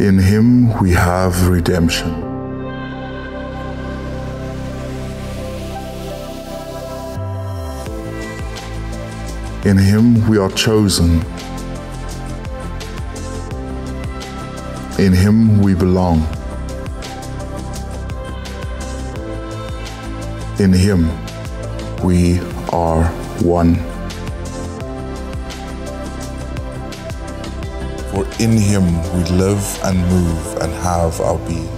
In him we have redemption. In him we are chosen. In him we belong. In him we are one. For in him we live and move and have our being.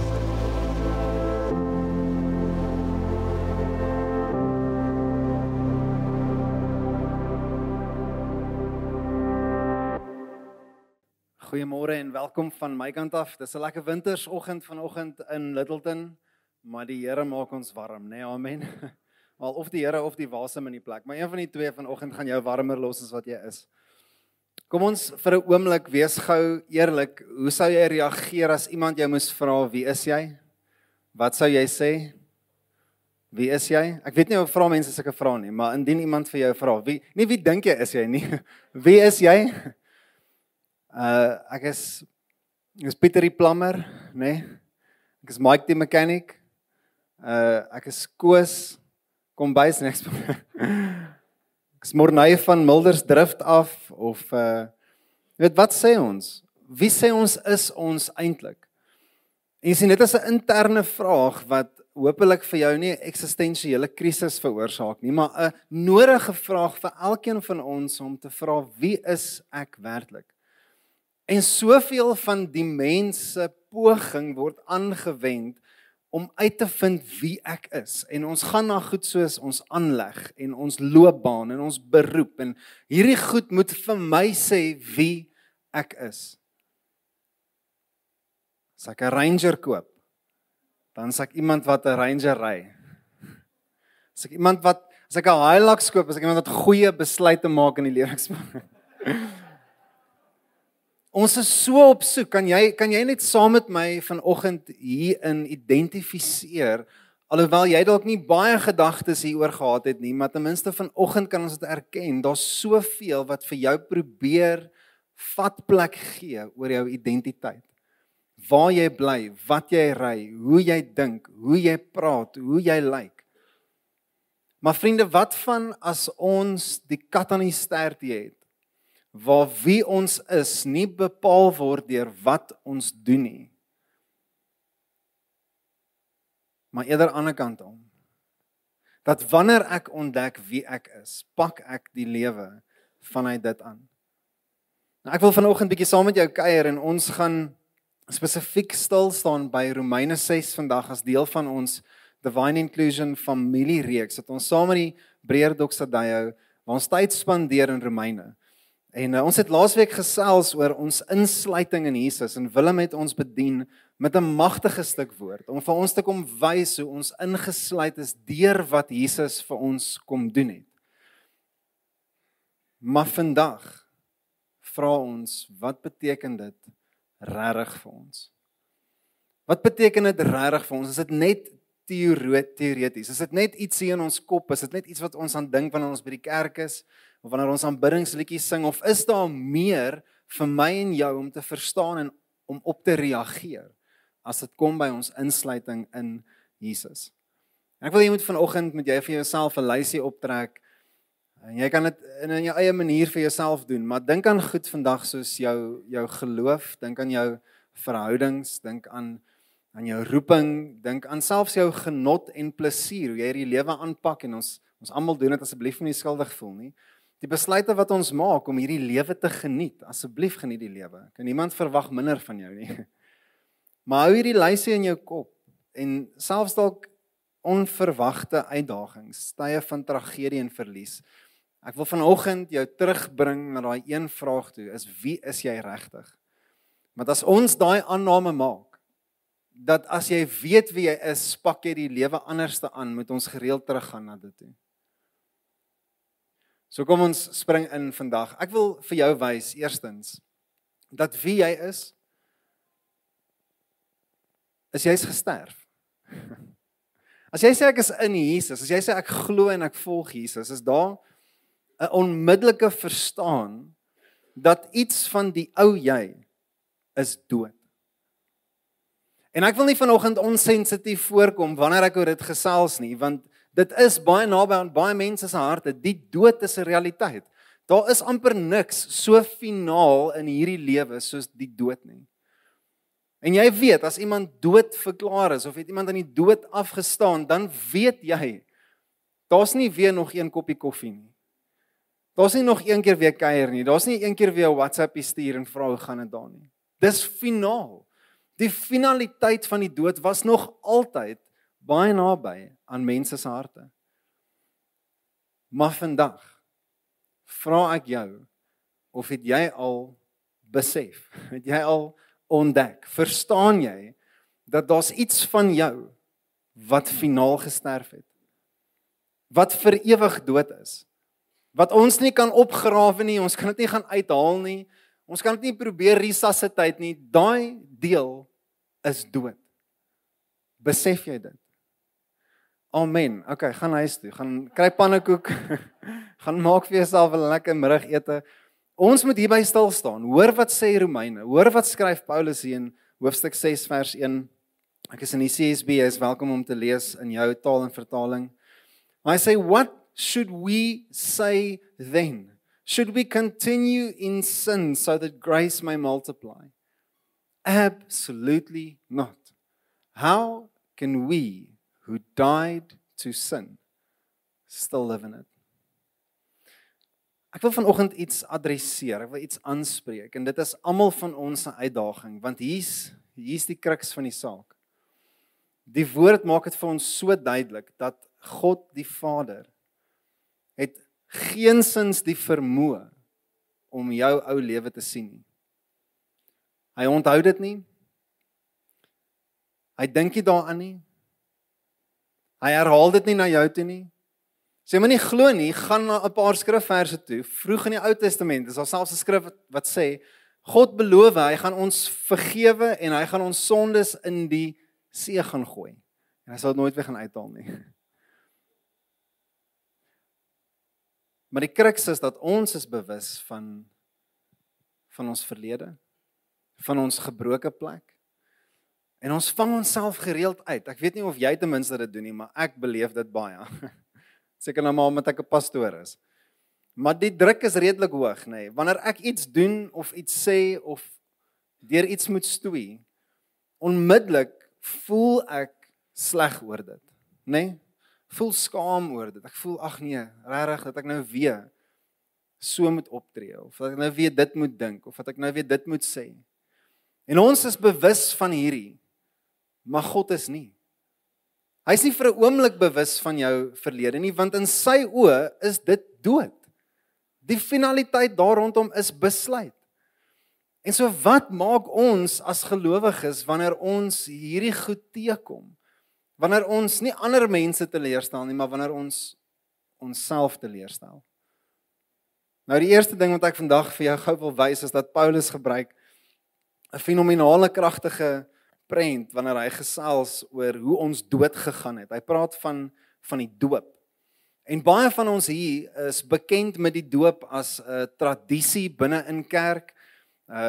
Goeiemôre en welkom van my kant af. Dis 'n lekker wintersoggend vanoggend in Littleton, maar die Here maak ons warm, né? Amen. Al of die Here of die wasem in die plek, maar een van die twee vanoggend gaan jou warmer los as wat jy is. Kom ons vir 'n oomblik wees gou eerlik. Hoe sou jy reageer as iemand jou moes vra wie is jy? Wat sou jy sê? Wie is jy? Ek weet nie of vra mense sulke vrae nie, maar indien iemand vir jou vra, wie dink jy is jy nie? Wie is jy? Ek is Pieter die Plumber, né? Ek is Mike die Mechanic. Ek is Koos Kombuis niks. Ek is Morney van Milders Drift af of weet wat sê ons? Wie sê ons is ons eintlik? En jy sien dit is 'n interne vraag wat hopelik vir jou nie 'n eksistensiële krisis veroorsaak nie, maar 'n nodige vraag vir elkeen van ons om te vra wie is ek werklik? En soveel van die mense poging word aangewend om uit te vind wie ek is. En ons gaan na goed soos ons aanleg en ons loopbaan en ons beroep. En hierdie goed moet vir my sê wie ek is. As ek 'n Ranger koop, dan is ek iemand wat 'n Ranger ry. As ek 'n Hilux koop, is ek iemand wat goeie besluite maak in die lewensbaan. Ons is so op soek, kan jy net saam met my vanoggend hierin identifiseer, alhoewel jy dalk nie baie gedagtes hieroor gehad het nie, maar ten minste vanoggend kan ons dit erken, daar's soveel wat vir jou probeer vatplek gee oor jou identiteit. Waar jy bly, wat jy ry, hoe jy dink, hoe jy praat, hoe jy lyk. Maar vriende, wat van as ons die kat aan die stertie het? Waar wie ons is nie bepaal word deur wat ons doen nie, maar eerder aan die ander kant om. Dat wanneer ek ontdek wie ek is, pak ek die lewe vanuit dit aan. Nou ek wil vanoggend bietjie saam met jou kuier en ons gaan spesifiek stil staan by Romeine 6 vandag as deel van ons Divine Inclusion familiereeks, dat ons saam met die breër Doxadeio, waar ons tyd spandeer in Romeine. En ons het laasweek gesels oor ons insluiting in Jesus en Willem het ons bedien met 'n magtige stuk woord om vir ons te kom wys hoe ons ingesluit is deur wat Jesus vir ons kom doen het. Maar vandag vra ons, wat beteken dit regtig vir ons? Wat beteken dit regtig vir ons? Is dit net teoreties? Is dit net ietsie in ons kop? Is dit net iets wat ons aan dink wanneer ons by die kerk is? Of wanneer ons aanbiddingsliedjies sing, of is daar meer vir my en jou om te verstaan en om op te reageer as dit kom by ons insluiting in Jesus? En ek wil jy moet vanoggend met jy vir jouself 'n lysie optrek. En jy kan dit in jou eie manier vir jouself doen, maar dink aan goed vandag soos jou geloof, dink aan jou verhoudings, dink aan jou roeping, dink aan selfs jou genot en plesier, hoe jy hierdie lewe aanpak en ons almal doen dit asseblief nie skuldig voel nie. Die besluite wat ons maak om hierdie lewe te geniet, asseblief geniet die lewe. Kan niemand verwag minder van jou nie. Maar hou hierdie lysie in jou kop en selfs dalk onverwagte uitdagings, tye van tragedie en verlies. Ek wil vanoggend jou terugbring na daai een vraag toe, is wie is jy regtig? Want as ons daai aanname maak, dat as jy weet wie jy is, pak jy die lewe anderste aan, moet ons gereeld teruggaan na dit toe. So kom ons spring in vandag. Ek wil vir jou wys, eerstens, dat wie jy is jy's gesterf. As jy sê ek is in Jesus, as jy sê ek glo en ek volg Jesus, is daar 'n onmiddellike verstaan dat iets van die ou jy is dood. En ek wil nie vanoggend onsensitief voorkom wanneer ek oor dit gesels nie, want dit is baie naby aan baie mense se harte. Die dood is 'n realiteit. Daar is amper niks so finaal in hierdie lewe soos die dood nie. En jy weet, as iemand dood verklaar is, of het iemand aan die dood afgestaan, dan weet jy, daar's nie weer nog een koppie koffie nie. Daar's nie nog een keer weer kuier nie. Daar's nie een keer weer 'n WhatsApp stuur en vra hoe gaan dit daar nie. Dis finaal. Die finaliteit van die dood was nog altyd baie naby aan mense se harte. Maar vandag vra ek jou, of het jy al besef, het jy al ontdek, verstaan jy, dat daar's iets van jou wat finaal gesterf het, wat vir ewig dood is, wat ons nie kan opgrawe nie, ons kan dit nie gaan uithaal nie, ons kan dit nie probeer resuscitate nie, daai deel is dood. Besef jy dit? Amen. Okay, gaan huis toe, gaan kry pannekoek, gaan maak vir jouself 'n lekker middagete. Ons moet hierby stil staan. Hoor wat sê Romeine, hoor wat skryf Paulus hier in hoofstuk 6 vers 1. Ek is in die CSB, jy is welkom om te lees in jou taal en vertaling. Hy sê, what should we say then? Should we continue in sin so that grace may multiply? Absolutely not. How can we who died to sin still live in it? Ek wil vanoggend iets adresseer, ek wil iets aanspreek, en dit is almal van ons se uitdaging, want hier's die kruks van die saak. Die woord maak dit vir ons so duidelik, dat God die Vader het geensins die vermoë om jou ou lewe te sien nie. Hy onthou dit nie, hy dink nie daaraan nie, hy herhaal dit nie na jou toe nie. Sê maar nie glo nie, gaan na 'n paar skrifverse toe. Vroeg in die Ou Testament is daar selfs 'n skrif wat sê, God beloof, hy gaan ons vergewe en hy gaan ons sondes in die see gaan gooi. En hy sal dit nooit weer gaan uithaal nie. Maar die kruks is dat ons is bewus van ons verlede, van ons gebroke plek. En ons vang onsself gereeld uit. Ek weet nie of jy ten minste dit doen nie, maar ek beleef dit baie. Seker nou maar omdat ek 'n pastoor is. Maar die druk is redelik hoog, nê. Wanneer ek iets doen of iets sê of deur iets moet stoei, onmiddellik voel ek sleg oor dit, nê? Voel skaam oor dit. Ek voel ag nee, regtig dat ek nou weer so moet optree of dat ek nou weer dit moet dink of dat ek nou weer dit moet sê. En ons is bewus van hierdie, maar God is nie. Hy is nie vir 'n oomblik bewus van jou verlede nie, want in sy oë is dit dood. Die finaliteit daar rondom is besluit. En so wat maak ons as gelowiges wanneer ons hierdie goed teekom? Wanneer ons nie ander mense teleurstel nie, maar wanneer ons onsself teleurstel. Nou die eerste ding wat ek vandag vir jou gou wil wys is dat Paulus gebruik 'n fenominale kragtige prent wanneer hy gesels oor hoe ons dood gegaan het. Hy praat van die doop. En baie van ons hier is bekend met die doop as 'n tradisie binne in kerk,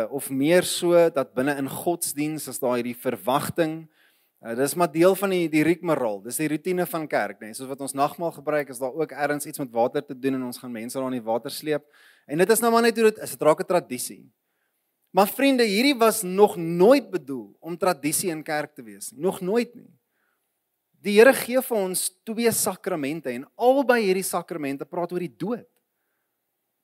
of meer so dat binne in godsdiens is daar hierdie verwagting. Dis maar deel van die rigmarole, dis die roetine van kerk, nee. Soos wat ons nagmaal gebruik, is daar ook ergens iets met water te doen en ons gaan mense daar in die water sleep. En dit is nou maar net hoe dit is, dit raak 'n tradisie. Maar vriende, hierdie was nog nooit bedoel om tradisie in kerk te wees nie, nog nooit nie. Die Here gee vir ons 2 sakramente en albei hierdie sakramente praat oor die dood.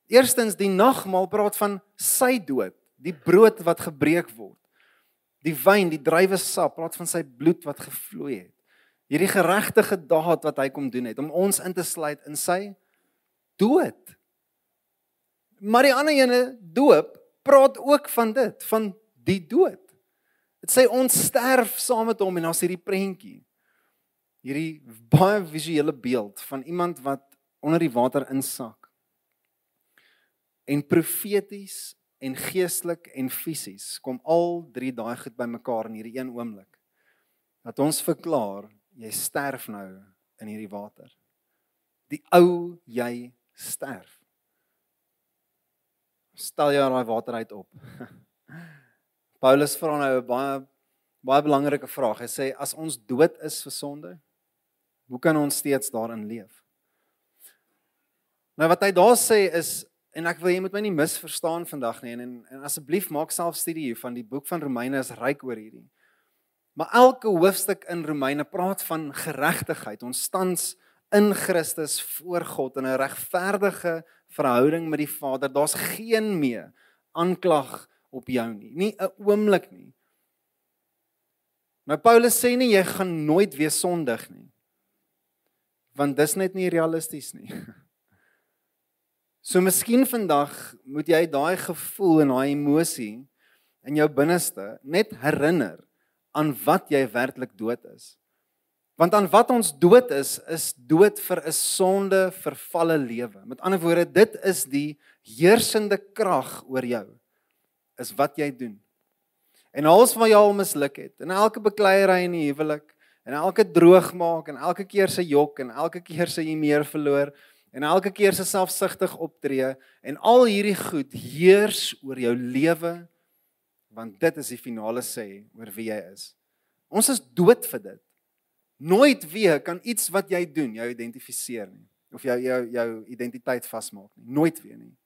Eerstens, die nagmaal praat van sy dood, die brood wat gebreek word. Die wyn, die druiwesap, praat van sy bloed wat gevloei het. Hierdie geregtige daad wat hy kom doen het, om ons in te sluit in sy dood. Maar die ander ene, doop, praat ook van dit, van die dood. Dit sê ons sterf saam met hom en daar's hierdie prentjie. Hierdie baie visuele beeld van iemand wat onder die water insak. En profeties en geestelik en fisies kom al 3 daai goed bymekaar in hierdie een oomblik. Dat ons verklaar, jy sterf nou in hierdie water. Die ou jy sterf. Stel jou daai water uit op. Paulus vra nou 'n baie Baie belangrike vraag. Hy sê, as ons dood is vir sonde, hoe kan ons steeds daarin leef? Nou wat hy daar sê is, en ek wil jy moet my nie misverstaan vandag nie, en asseblief maak self studie hiervan, die boek van Romeine is ryk oor hierdie. Maar elke hoofstuk in Romeine praat van geregtigheid, ons tans in Christus voor God in 'n regverdige verhouding met die Vader. Daar's geen meer aanklag op jou nie 'n oomblik nie. Nou Paulus sê nie jy gaan nooit weer sondig nie. Want dis net nie realisties nie. So miskien vandag moet jy daai gevoel en daai emosie in jou binneste net herinner aan wat jy werklik dood is. Want aan wat ons dood is dood vir 'n sonde vervalle lewe. Met ander woorde, dit is die heersende krag oor jou, is wat jy doen. En alles wat jy al misluk het, en elke bekleierery in die huwelik, en elke droogmaak, en elke keer se jok, en elke keer se jy meer verloor, en elke keer se selfsugtig optree, en al hierdie goed heers oor jou lewe, want dit is die finale sê oor wie jy is. Ons is dood vir dit. Nooit weer kan iets wat jy doen jou identifiseer nie, of jou identiteit vasmaak nie. Nooit weer nie.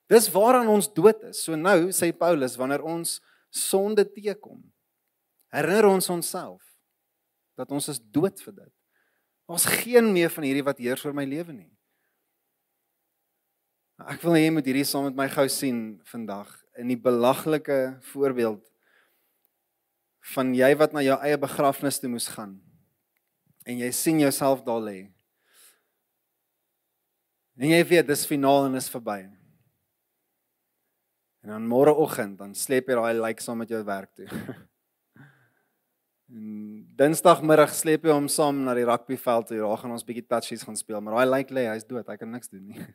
Dis waaraan ons dood is. So nou sê Paulus, wanneer ons sonde teekom, herinner ons onsself dat ons is dood vir dit. Ons geen meer van hierdie wat heers oor my lewe nie. Ek wil hê jy moet hierdie saam met my gou sien vandag in die belaglike voorbeeld van jy wat na jou eie begrafnis toe moes gaan en jy sien jouself daar lê. En jy weet dis finaal en is verby. En dan môreoggend dan sleep jy daai lijk saam met jou werk toe. En Dinsdagmiddag sleep jy hom saam na die rugbyveld toe. Daar gaan ons bietjie touchies gaan speel, maar daai lijk lê, hy's dood, hy kan niks doen nie.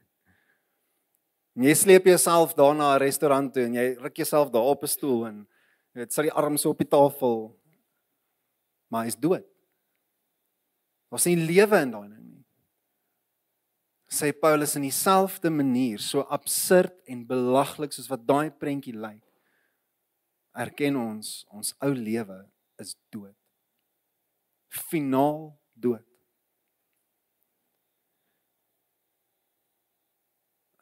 En jy sleep jouself daar na 'n restaurant toe en jy ruk jouself daar op 'n stoel en jy weet, sit die arms so op die tafel. Maar hy's dood. Daar's nie lewe in daai ding nie. Sê Paulus in dieselfde manier, so absurd en belaglik soos wat daai prentjie lyk, erken ons ou lewe is dood. Finaal dood.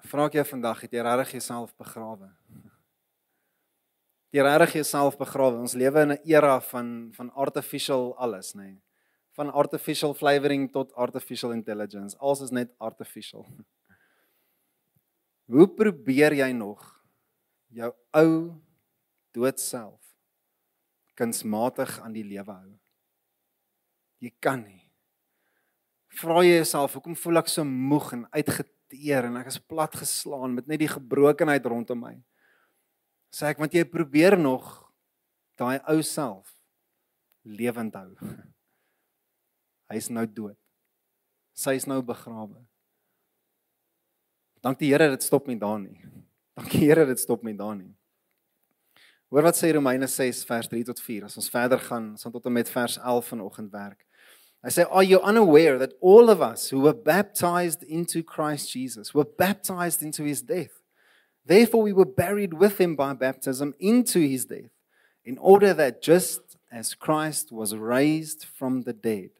Vra ek jou vandag, het jy regtig jouself begrawe? Jy regtig jouself begrawe. Ons lewe in 'n era van artificial alles, nê. Nee. Van artificial flavoring tot artificial intelligence. Alles is net artificial. Hoe probeer jy nog jou ou dood self kunsmatig aan die lewe hou? Jy kan nie. Vra jy jouself, hoekom voel ek so moeg en uitgeteer en ek is plat geslaan met net die gebrokenheid rondom my? Sê ek, want jy probeer nog daai ou self lewend hou. Hy is nou dood. Sy is nou begrawe. Dank die Here, dit stop nie daar nie. Dank die Here, dit stop nie daar nie. Hoor wat sê Romeine 6 vers 3 tot 4. As ons verder gaan, ons gaan tot en met vers 11 vanoggend werk. Hy sê, are you unaware that all of us who were baptized into Christ Jesus were baptized into his death? Therefore we were buried with him by baptism into his death, in order that just as Christ was raised from the dead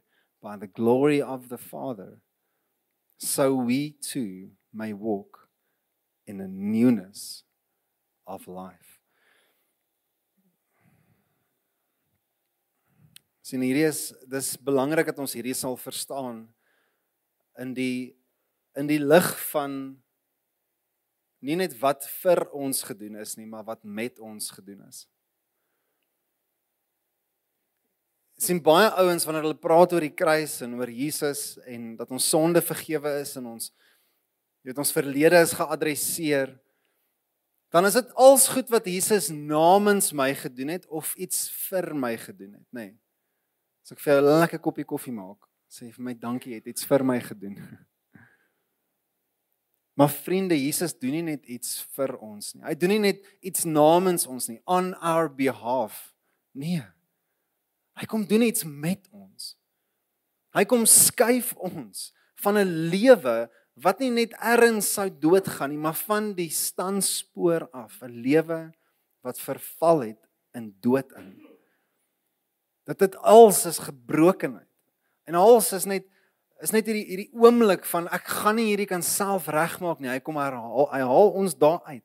by the glory of the Father, so we too may walk in a newness of life. Sien, dis belangrik dat ons hierdie sal verstaan in die lig van nie net wat vir ons gedoen is nie, maar wat met ons gedoen is. Sien baie ouens wanneer hulle praat oor die kruis en oor Jesus en dat ons sonde vergewe is en ons verlede is geadresseer, dan is dit als goed wat Jesus namens my gedoen het of iets vir my gedoen het, nê. Nee. As ek vir jou 'n lekker koppie koffie maak, sê vir my dankie, jy het iets vir my gedoen. Maar vriende, Jesus doen nie net iets vir ons nie. Hy doen nie net iets namens ons nie, on our behalf. Nee. Hy kom doen iets met ons. Hy kom skuif ons van 'n lewe wat nie net ergens sou doodgaan nie, maar van die standspoor af, 'n lewe wat verval het in dood in. Dat dit als is gebrokenheid. En als is net hierdie oomblik van ek gaan nie hierdie kan self regmaak nie. Hy haal ons daar uit.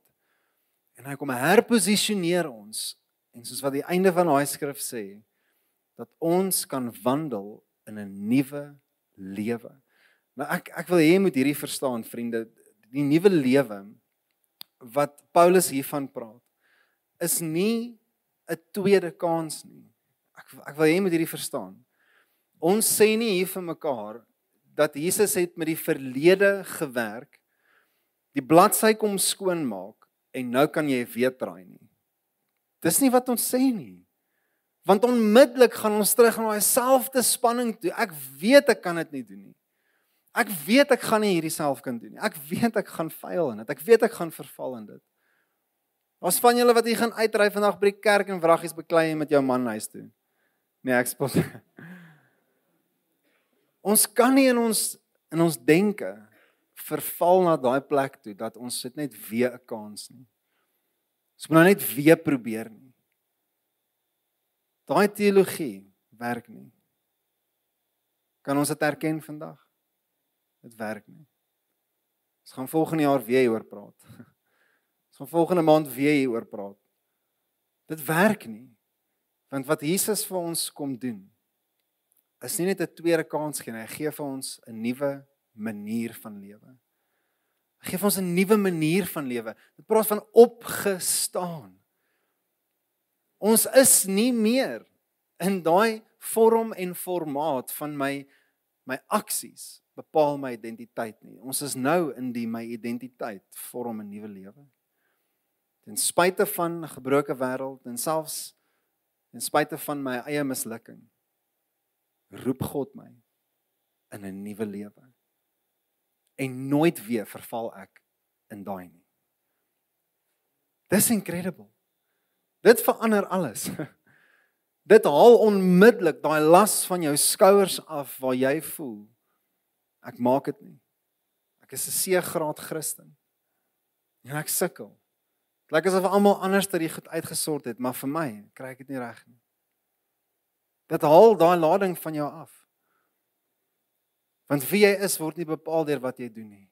En hy kom herposisioneer ons. En soos wat die einde van daai skrif sê, dat ons kan wandel in 'n nuwe lewe. Nou ek wil hê jy moet hierdie verstaan, vriende, die nuwe lewe wat Paulus hiervan praat, is nie 'n tweede kans nie. Ek wil hê jy moet hierdie verstaan. Ons sê nie hier vir mekaar dat Jesus het met die verlede gewerk, die bladsy kom skoonmaak en nou kan jy weer draai nie. Dis nie wat ons sê nie. Want onmiddellik gaan ons terug na daai selfde spanning toe. Ek weet ek kan dit nie doen nie. Ek weet ek gaan nie hierdie self kan doen nie. Ek weet ek gaan faal in dit. Ek weet ek gaan verval in dit. Daar's van julle wat hier gaan uitry vandag by die kerk en wraggies beklei met jou man huis toe. Nee, ek spot. Ons kan nie in ons denke verval na daai plek toe dat ons dit net weer 'n kans nie. Ons moet nou net weer probeer nie. Daai teologie werk nie. Kan ons dit erken vandag? Dit werk nie. Ons gaan volgende jaar weer hieroor praat. Ons gaan volgende maand weer hieroor praat. Dit werk nie. Want wat Jesus vir ons kom doen, is nie net 'n tweede kans gee nie, hy gee vir ons 'n nuwe manier van lewe. Hy gee vir ons 'n nuwe manier van lewe. Dit praat van opgestaan. Ons is nie meer in daai vorm en formaat van my aksies bepaal my identiteit nie. Ons is nou in die my identiteit vorm 'n nuwe lewe. Ten spyte van 'n gebroke wêreld en selfs ten spyte van my eie mislukking, roep God my in 'n nuwe lewe. En nooit weer verval ek in daai nie. Dis incredible. Dit verander alles. Dit haal onmiddellik daai las van jou skouers af waar jy voel, ek maak dit nie. Ek is 'n C-graad Christen. En ek sukkel. Dit lyk asof almal anders dit goed uitgesort het, maar vir my kry ek dit nie reg nie. Dit haal daai lading van jou af. Want wie jy is word nie bepaal deur wat jy doen nie.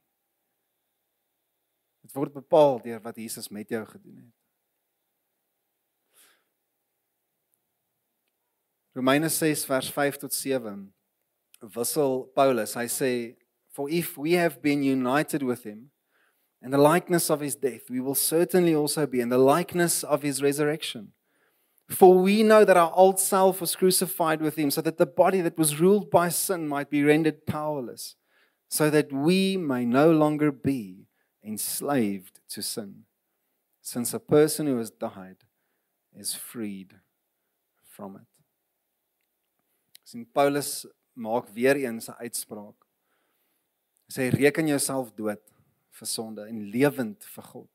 Dit word bepaal deur wat Jesus met jou gedoen het. Romeine 6 vers 5 tot 7 wissel Paulus, hy sê, for if we have been united with him in the likeness of his death, we will certainly also be in the likeness of his resurrection. For we know that our old self was crucified with him, so that the body that was ruled by sin might be rendered powerless, so that we may no longer be enslaved to sin, since a person who has died is freed from it. Sien, Paulus maak weer eens 'n uitspraak. Hy sê, reken jouself dood vir sonde en lewend vir God.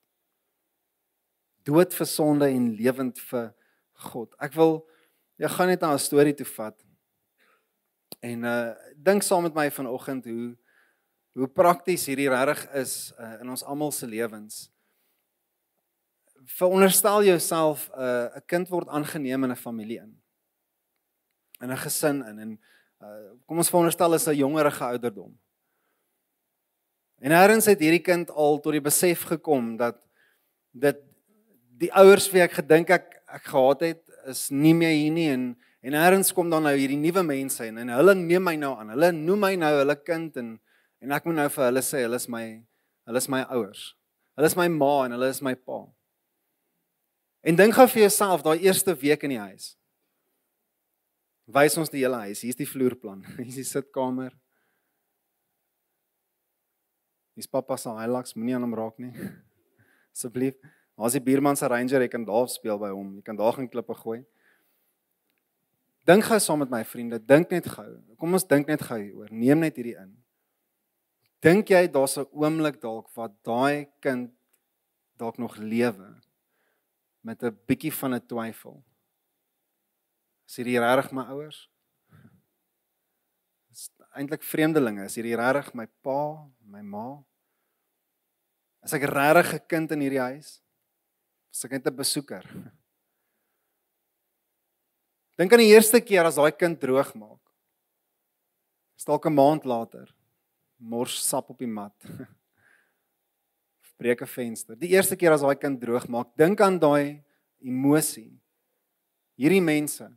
Dood vir sonde en lewend vir God. Ek gaan net na 'n storie toe vat. En dink saam met my vanoggend hoe prakties hierdie regtig is in ons almal se lewens. Veronderstel jouself 'n kind word aangeneem in 'n familie in 'n gesin in en kom ons veronderstel is 'n jongerige ouderdom. En eers het hierdie kind al tot die besef gekom dat die ouers wie ek gedink ek gehad het is nie meer hier nie en eers kom dan nou hierdie nuwe mense en hulle neem my nou aan. Hulle noem my nou hulle kind en ek moet nou vir hulle sê hulle is my ouers. Hulle is my ma en hulle is my pa. En dink gou vir jouself daai eerste week in die huis. Wys ons die hele huis. Hier is die vloerplan. Hier is die sitkamer. Hier's pappa se Hilux, moenie aan hom raak nie. Asseblief. Daar's die buurman se Ranger, jy kan daar speel by hom. Jy kan daar gaan klippe gooi. Dink gou saam met my vriende, dink net gou. Kom ons dink net gou hieroor. Neem net hierdie in. Dink jy daar's 'n oomblik dalk wat daai kind dalk nog lewe met 'n bietjie van 'n twyfel? Is hierdie regtig my ouers? Is eintlik vreemdelinge, is hierdie regtig my pa, my ma? Is ek regtig 'n kind in hierdie huis? Is ek net 'n besoeker? Dink aan die eerste keer as daai kind droog maak. Is dalk 'n maand later. Mors sap op die mat. Breek 'n venster. Die eerste keer as daai kind droog maak, dink aan daai emosie. Hierdie mense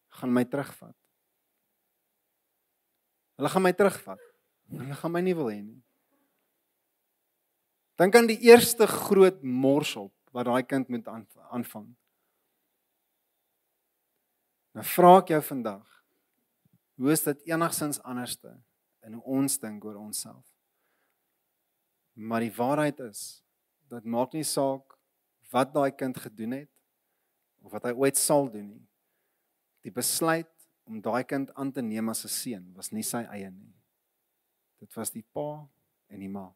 gaan my terugvat. Hulle gaan my terugvat. Hulle gaan my nie wil hê nie. Dink aan die eerste groot morsop wat daai kind moet aanvang. Nou vra ek jou vandag, hoe is dit enigsins anderste in hoe ons dink oor onsself? Maar die waarheid is, dit maak nie saak wat daai kind gedoen het, of wat hy ooit sal doen nie. Die besluit om daai kind aan te neem as 'n seun, was nie sy eie nie. Dit was die pa en die ma.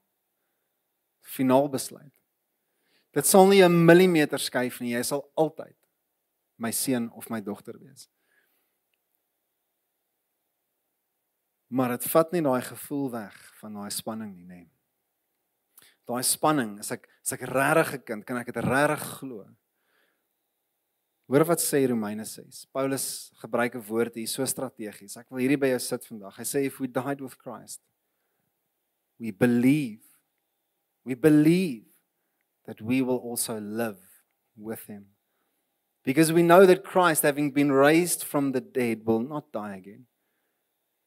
Finaal besluit. Dit sal nie 'n millimeter skuif nie, jy sal altyd my seun of my dogter wees. Maar dit vat nie daai gevoel weg van daai spanning nie, nê. Daai spanning, as ek regtig 'n kind, kan ek dit regtig glo. Hoor wat sê Romeine 6. Paulus gebruik 'n woord hier so strategies. Ek wil hierdie by jou sit vandag. Hy sê if we died with Christ, we believe that we will also live with him. Because we know that Christ, having been raised from the dead, will not die again.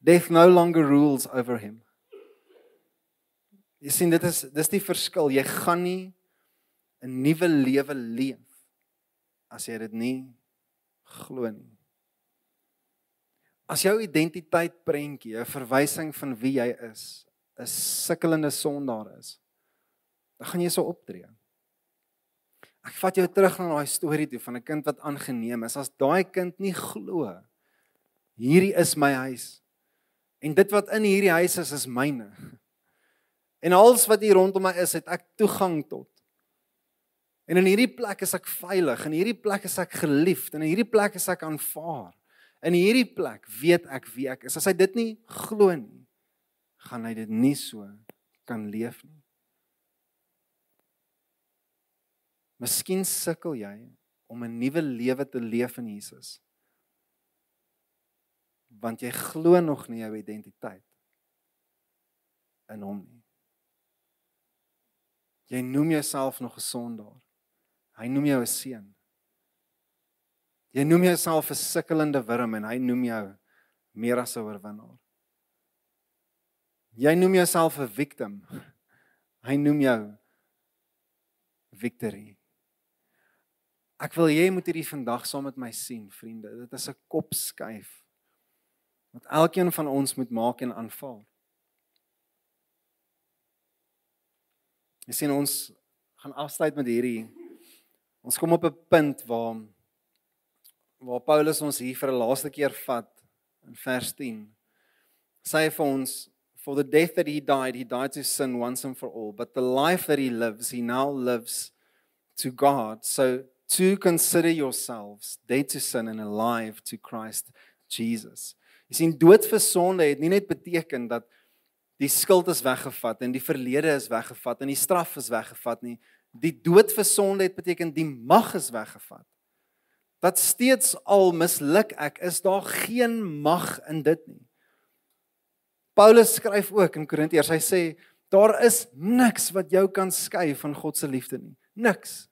Death no longer rules over him. Jy sien, dis die verskil. Jy gaan nie 'n nuwe lewe leef as jy dit nie glo nie. As jou identiteit prentjie, 'n verwysing van wie jy is, 'n sukkelende sondaar is, dan gaan jy so optree. Ek vat jou terug na daai storie toe van 'n kind wat aangeneem is. As daai kind nie glo, hierdie is my huis. En dit wat in hierdie huis is myne. En alles wat hier rondom my is, het ek toegang tot. En in hierdie plek is ek veilig, in hierdie plek is ek geliefd, en in hierdie plek is ek aanvaar. In hierdie plek weet ek wie ek is. As hy dit nie glo nie, gaan hy dit nie so kan leef nie. Miskien sukkel jy om 'n nuwe lewe te leef in Jesus. Want jy glo nog nie jou identiteit in hom nie. Jy noem jouself nog 'n sondaar. Hy noem jou 'n seun. Jy noem jouself 'n sukkelende wurm en hy noem jou meer as 'n oorwinnaar. Jy noem jouself 'n victim. Hy noem jou victory. Ek wil jy moet hierdie vandag saam met my sien, vriende. Dit is 'n kopskuif wat elkeen van ons moet maak en aanvaar. Jy sien, ons gaan afsluit met hierdie. Ons kom op 'n punt waar Paulus ons hier vir 'n laaste keer vat in vers 10. Sê vir ons, for the death that he died to sin once and for all, but the life that he now lives to God. So to consider yourselves dead to sin and alive to Christ Jesus. Jy sien, dood vir sonde het nie net beteken dat die skuld is weggevat en die verlede is weggevat en die straf is weggevat nie. Die dood vir sonde het beteken die mag is weggevat. Dat steeds al misluk ek, is daar geen mag in dit nie. Paulus skryf ook in Korintiërs, hy sê, daar is niks wat jou kan skei van God se liefde nie. Niks.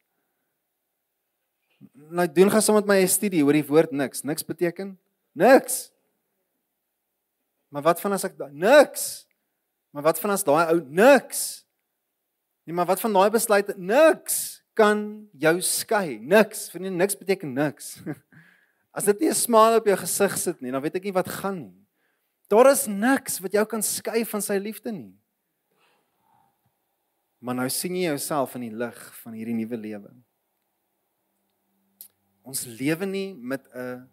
Nou doen gaan saam met my 'n studie oor die woord niks. Niks beteken niks. Maar wat van as ek niks? Maar wat van as daai ou niks? Nee, maar wat van daai besluit niks kan jou skei? Niks. Vriende, niks beteken niks. As dit nie 'n smile op jou gesig sit nie, dan weet ek nie wat gaan nie. Daar is niks wat jou kan skei van sy liefde nie. Maar nou sien jy jouself in die lig van hierdie nuwe lewe. Ons lewe nie met 'n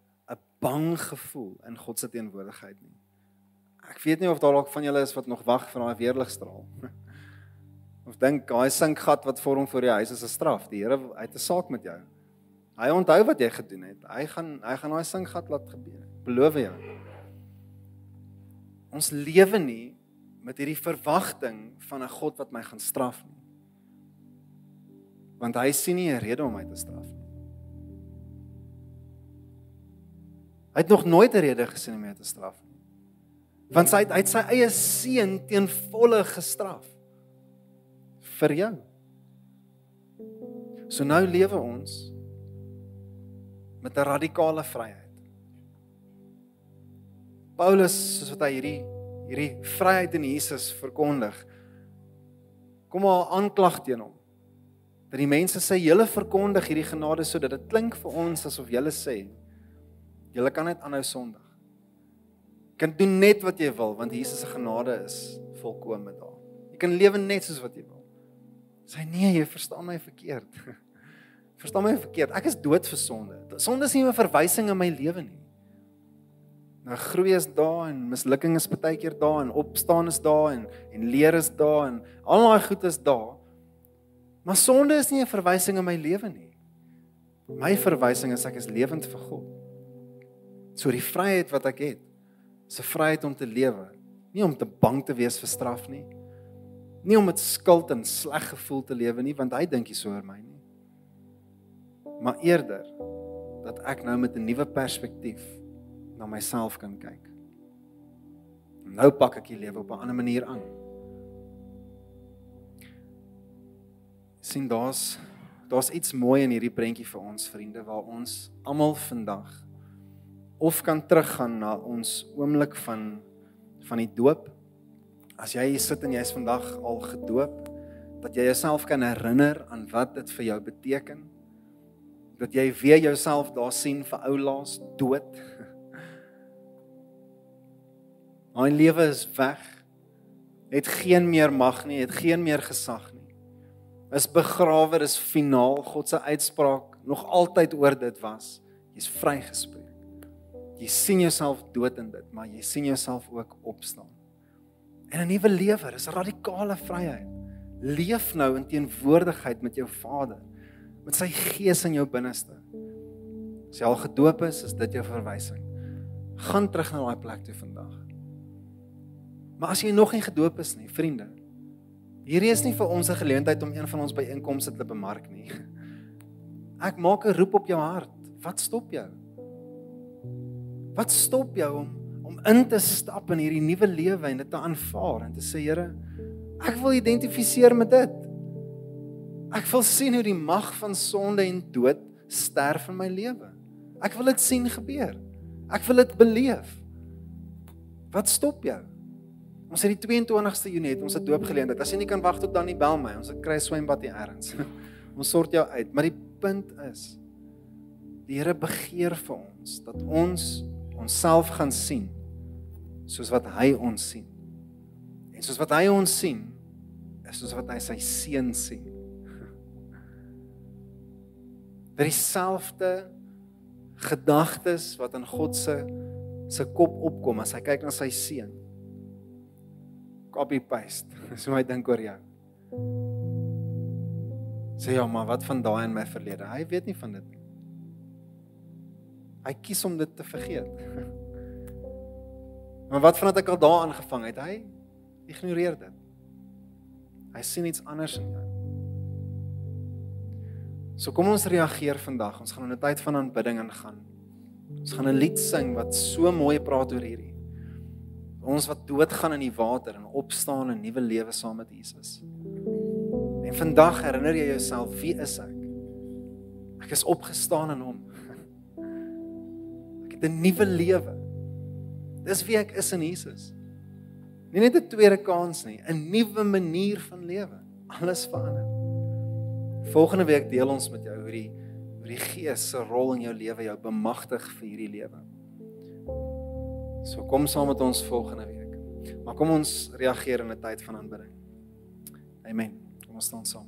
bang gevoel in God se teenwoordigheid nie. Ek weet nie of daar dalk van julle is wat nog wag vir daai weerligstraal. Of dink, daai sinkgat wat vorm voor jou huis is 'n straf. Die Here het 'n saak met jou. Hy onthou wat jy gedoen het. Hy gaan daai sinkgat laat gebeur. Beloof jou. Ons lewe nie met hierdie verwagting van 'n God wat my gaan straf nie. Want hy sien nie 'n rede om my te straf nie. Hy het nog nooit 'n rede gesien om jou te straf nie. Want hy het sy eie seun teen volle gestraf. Vir jou. So nou lewe ons met 'n radikale vryheid. Paulus, soos wat hy hierdie vryheid in Jesus verkondig, kom maar aanklag teen hom. Dat die mense sê, julle verkondig hierdie genade sodat dit klink vir ons asof julle sê, julle kan net aanhou sondig. Jy kan doen net wat jy wil, want Jesus se genade is volkome daar. Jy kan lewe net soos wat jy wil. Sê nee, jy verstaan my verkeerd. Verstaan my verkeerd. Ek is dood vir sonde. Sonde is nie 'n verwysing in my lewe nie. Nou groei is daar en mislukking is baie keer daar en opstaan is daar en leer is daar en al daai goed is daar. Maar sonde is nie 'n verwysing in my lewe nie. My verwysing is ek is lewend vir God. So die vryheid wat ek het, is 'n vryheid om te lewe, nie om te bang te wees vir straf nie. Nie om met skuld en sleg gevoel te lewe nie, want hy dink nie so oor my nie. Maar eerder dat ek nou met 'n nuwe perspektief na myself kan kyk. Nou pak ek die lewe op 'n ander manier aan. Sien, daar's iets mooi in hierdie prentjie vir ons vriende, waar ons almal vandag of kan teruggaan na ons oomblik van die doop. As jy hier sit en jy is vandag al gedoop, dat jy jouself kan herinner aan wat dit vir jou beteken. Dat jy weer jouself daar sien vir ou laas dood. Daai lewe is weg. Het geen meer mag nie, het geen meer gesag nie. Is begrawe, is finaal. God se uitspraak nog altyd oor dit was. Jy's vrygespreek. Jy sien jouself dood in dit, maar jy sien jouself ook opstaan. En 'n nuwe lewe, is 'n radikale vryheid. Leef nou in teenwoordigheid met jou Vader, met sy gees in jou binneste. As jy al gedoop is dit jou verwysing. Gaan terug na daai plek toe vandag. Maar as jy nog nie gedoop is nie, vriende, hierdie is nie vir ons 'n geleentheid om een van ons byeenkomste te bemark nie. Ek maak 'n roep op jou hart. Wat stop jou? Wat stop jou om in te stap in hierdie nuwe lewe en dit te aanvaar en te sê, Here, ek wil identifiseer met dit. Ek wil sien hoe die mag van sonde en dood sterf in my lewe. Ek wil dit sien gebeur. Ek wil dit beleef. Wat stop jou? Ons het die 22ste Junie het ons 'n doopgeleentheid. As jy nie kan wag tot dan nie, bel my. Ons kry 'n swembad hier ergens. Ons sort jou uit. Maar die punt is, die Here begeer vir ons dat ons onsself gaan sien soos wat hy ons sien. En soos wat hy ons sien, is soos wat hy sy seun sien. Dat dieselfde gedagtes wat in God se kop opkom as hy kyk na sy seun. Copy paste. So hy dink oor jou. Sê ja, maar wat van daai in my verlede? Hy weet nie van dit nie. Hy kies om dit te vergeet. Maar wat vandat ek al daar aangevang het? Hy ignoreer dit. Hy sien iets anders in jou. So kom ons reageer vandag. Ons gaan in 'n tyd van aanbidding ingaan. Ons gaan 'n lied sing wat so mooi praat oor hierdie. Ons wat doodgaan in die water en opstaan in 'n nuwe lewe saam met Jesus. En vandag herinner jy jouself, wie is ek? Ek is opgestaan in hom. Ek het 'n nuwe lewe. Dis wie ek is in Jesus. Nie net 'n tweede kans nie, 'n nuwe manier van lewe. Alles verander. Volgende week deel ons met jou hoe die Gees se rol in jou lewe jou bemagtig vir hierdie lewe. So kom saam met ons volgende week. Maar kom ons reageer in 'n tyd van aanbidding. Amen. Kom ons staan saam.